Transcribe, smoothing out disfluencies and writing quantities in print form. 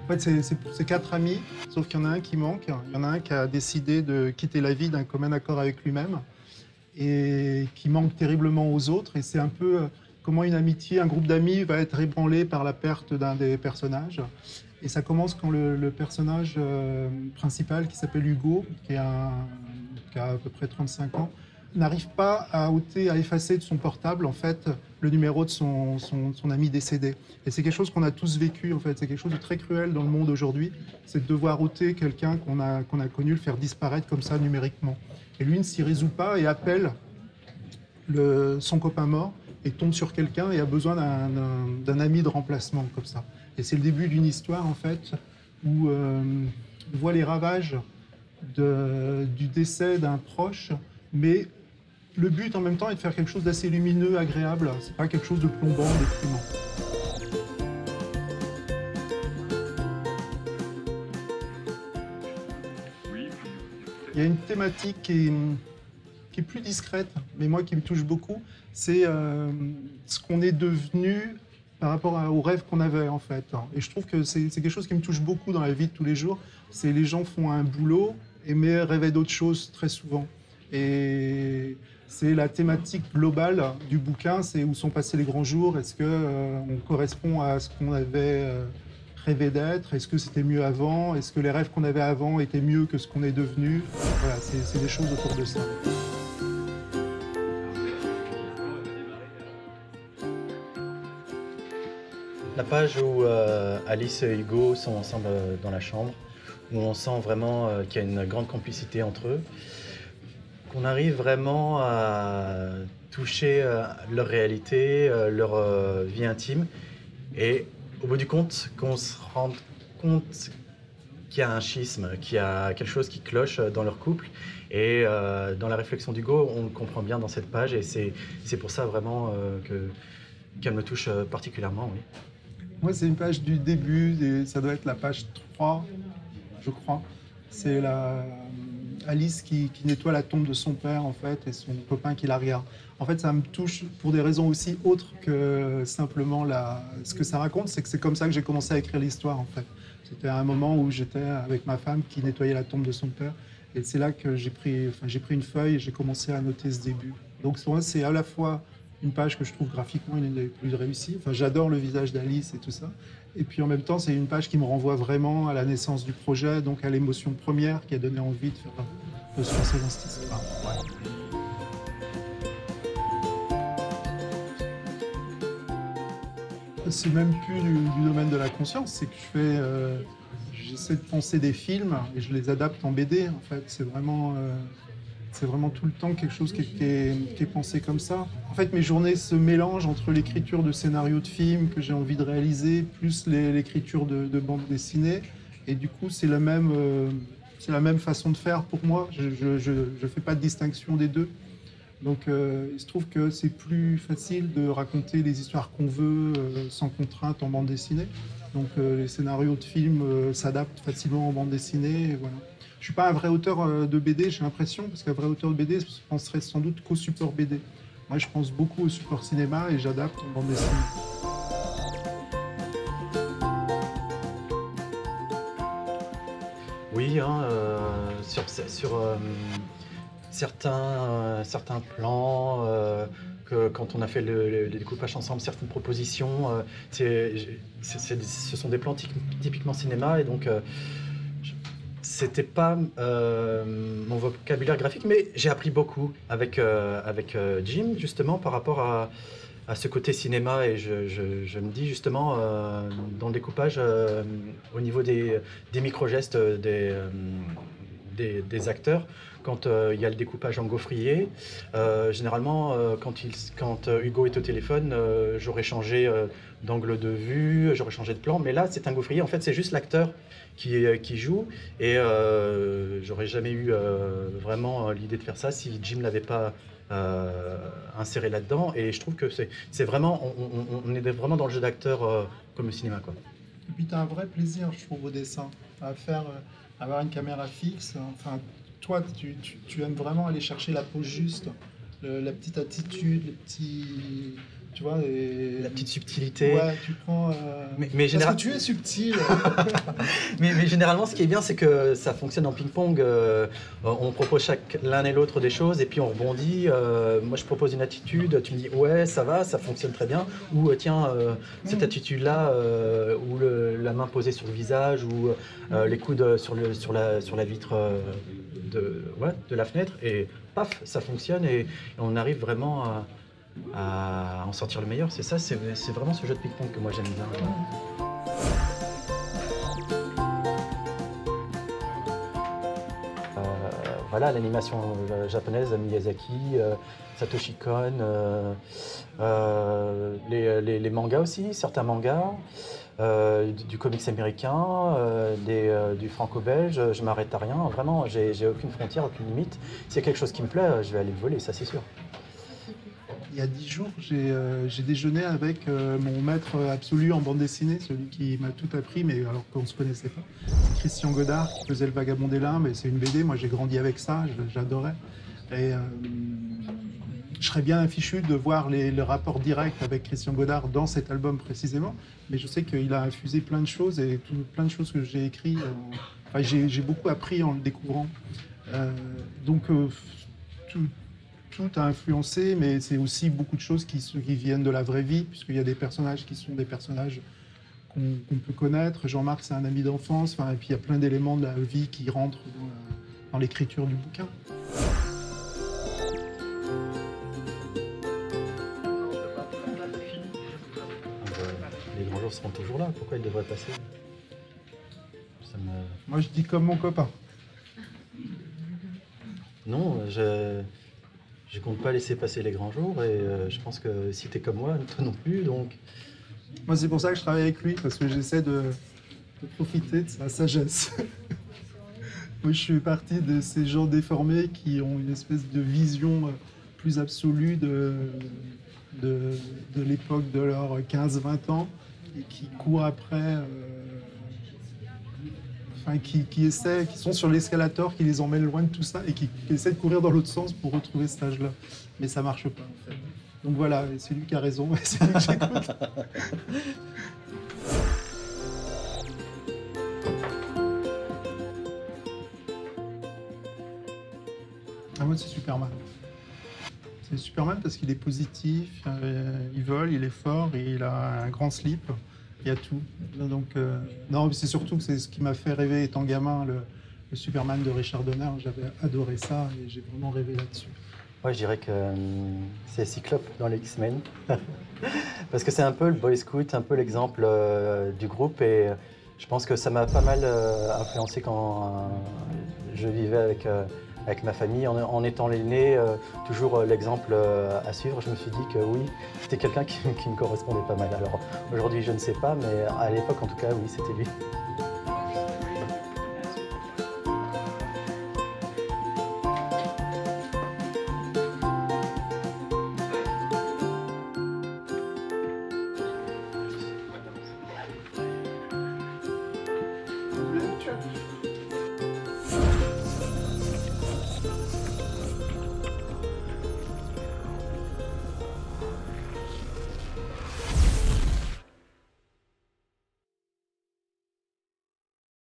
En fait, c'est quatre amis, sauf qu'il y en a un qui manque. Il y en a un qui a décidé de quitter la vie d'un commun accord avec lui-même et qui manque terriblement aux autres. Et c'est un peu comment une amitié, un groupe d'amis va être ébranlé par la perte d'un des personnages. Et ça commence quand le personnage principal, qui s'appelle Hugo, qui a à peu près 35 ans, n'arrive pas à ôter, à effacer de son portable, en fait, le numéro de son ami décédé. Et c'est quelque chose qu'on a tous vécu, en fait. C'est quelque chose de très cruel dans le monde aujourd'hui. C'est de devoir ôter quelqu'un qu'on a connu, le faire disparaître comme ça numériquement. Et lui ne s'y résout pas et appelle son copain mort et tombe sur quelqu'un et a besoin d'un ami de remplacement, comme ça. Et c'est le début d'une histoire, en fait, où on voit les ravages du décès d'un proche, mais le but en même temps est de faire quelque chose d'assez lumineux, agréable. C'est pas quelque chose de plombant, déprimant. Il y a une thématique qui est plus discrète, mais moi qui me touche beaucoup, c'est ce qu'on est devenu par rapport aux rêves qu'on avait, en fait. Et je trouve que c'est quelque chose qui me touche beaucoup dans la vie de tous les jours. C'est les gens font un boulot, mais rêvaient d'autres choses très souvent. Et c'est la thématique globale du bouquin, c'est où sont passés les grands jours, est-ce qu'on correspond à ce qu'on avait rêvé d'être, est-ce que c'était mieux avant, est-ce que les rêves qu'on avait avant étaient mieux que ce qu'on est devenu. Voilà, c'est des choses autour de ça. La page où Alice et Hugo sont ensemble dans la chambre, où on sent vraiment qu'il y a une grande complicité entre eux, qu'on arrive vraiment à toucher leur réalité, leur vie intime, et au bout du compte, qu'on se rende compte qu'il y a un schisme, qu'il y a quelque chose qui cloche dans leur couple. Et dans la réflexion d'Hugo, on le comprend bien dans cette page, et c'est pour ça vraiment qu'elle me touche particulièrement, oui. Moi, c'est une page du début, ça doit être la page 3, je crois. C'est Alice qui nettoie la tombe de son père, en fait, et son copain qui la regarde. En fait, ça me touche pour des raisons aussi autres que simplement ce que ça raconte. C'est que c'est comme ça que j'ai commencé à écrire l'histoire, en fait. C'était un moment où j'étais avec ma femme qui nettoyait la tombe de son père. Et c'est là que j'ai pris une feuille et j'ai commencé à noter ce début. Donc, pour moi, c'est à la fois une page que je trouve graphiquement une des plus réussies. Enfin, j'adore le visage d'Alice et tout ça. Et puis en même temps, c'est une page qui me renvoie vraiment à la naissance du projet, donc à l'émotion première qui a donné envie de se lancer dans cette histoire. Voilà. C'est même plus du domaine de la conscience, c'est que j'essaie de penser des films et je les adapte en BD. En fait, c'est vraiment tout le temps quelque chose qui est pensé comme ça. En fait, mes journées se mélangent entre l'écriture de scénarios de films que j'ai envie de réaliser, plus l'écriture de bande dessinée. Et du coup, c'est la même façon de faire pour moi. Je fais pas de distinction des deux. Donc, il se trouve que c'est plus facile de raconter les histoires qu'on veut sans contrainte en bande dessinée. Donc, les scénarios de films s'adaptent facilement en bande dessinée. Et voilà. Je suis pas un vrai auteur de BD, j'ai l'impression, parce qu'un vrai auteur de BD penserait sans doute qu'au support BD. Moi, je pense beaucoup au support cinéma et j'adapte en bande dessinée. Oui, hein, sur certains plans, que quand on a fait le découpage ensemble, certaines propositions, ce sont des plans typiquement cinéma, et donc c'était pas mon vocabulaire graphique, mais j'ai appris beaucoup avec Jim, justement, par rapport à ce côté cinéma, et je me dis justement dans le découpage, au niveau des micro-gestes des acteurs, quand il y a le découpage en gaufrier, généralement quand Hugo est au téléphone, j'aurais changé d'angle de vue, j'aurais changé de plan, mais là c'est un gaufrier, en fait c'est juste l'acteur qui joue, et j'aurais jamais eu vraiment l'idée de faire ça si Jim l'avait pas inséré là-dedans. Et je trouve que c'est vraiment, on est vraiment dans le jeu d'acteur comme le cinéma, quoi. Et puis tu as un vrai plaisir, je trouve, au dessin, à avoir une caméra fixe. Enfin, toi, tu aimes vraiment aller chercher la pose juste, la petite attitude, tu vois. Et... La petite subtilité. Ouais, tu prends... Mais Parce que tu es subtil. mais généralement, ce qui est bien, c'est que ça fonctionne en ping-pong. On propose l'un et l'autre des choses et puis on rebondit. Moi, je propose une attitude, tu me dis ouais, ça va, ça fonctionne très bien. Ou tiens, cette attitude-là, ou la main posée sur le visage, ou les coudes sur la vitre de la fenêtre. Et paf, ça fonctionne et on arrive vraiment à en sortir le meilleur. C'est ça, c'est vraiment ce jeu de ping-pong que moi j'aime bien. Voilà, l'animation japonaise, Miyazaki, Satoshi Kon, les mangas aussi, certains mangas, du comics américain, du franco-belge, je m'arrête à rien, vraiment, j'ai aucune frontière, aucune limite. S'il y a quelque chose qui me plaît, je vais aller le voler, ça c'est sûr. Il y a 10 jours, j'ai déjeuné avec mon maître absolu en bande dessinée, celui qui m'a tout appris, mais alors qu'on ne se connaissait pas. Christian Godard, qui faisait Le Vagabond des Limbes, et c'est une BD, moi j'ai grandi avec ça, j'adorais. Et je serais bien fichu de voir le rapport direct avec Christian Godard dans cet album précisément, mais je sais qu'il a infusé plein de choses, et plein de choses que j'ai écrites. Enfin, j'ai beaucoup appris en le découvrant. Donc, tout a influencé, mais c'est aussi beaucoup de choses qui viennent de la vraie vie, puisqu'il y a des personnages qui sont des personnages qu'on peut connaître. Jean-Marc, c'est un ami d'enfance, et puis il y a plein d'éléments de la vie qui rentrent dans l'écriture du bouquin. Les grands jours seront toujours là, pourquoi ils devraient passer? Moi, je dis comme mon copain. Non, je compte pas laisser passer les grands jours et je pense que si t'es comme moi, toi non plus, donc... Moi, c'est pour ça que je travaille avec lui, parce que j'essaie de profiter de sa sagesse. Moi, je suis partie de ces gens déformés qui ont une espèce de vision plus absolue de l'époque de leurs 15-20 ans et qui courent après... qui sont sur l'escalator, qui les emmènent loin de tout ça et qui essaient de courir dans l'autre sens pour retrouver cet âge-là. Mais ça marche pas, en fait. Donc voilà, c'est lui qui a raison, et c'est lui que j'écoute. Moi, c'est Superman. C'est Superman parce qu'il est positif, il vole, il est fort et il a un grand slip. Il y a tout. Donc, non, c'est surtout que c'est ce qui m'a fait rêver étant gamin, le Superman de Richard Donner. J'avais adoré ça et j'ai vraiment rêvé là-dessus. Moi, je dirais que c'est Cyclope dans les X-Men. Parce que c'est un peu le boy scout, un peu l'exemple du groupe. Et je pense que ça m'a pas mal influencé quand je vivais avec ma famille. En étant l'aîné, toujours l'exemple à suivre, je me suis dit que oui, c'était quelqu'un qui me correspondait pas mal. Alors aujourd'hui, je ne sais pas, mais à l'époque, en tout cas, oui, c'était lui.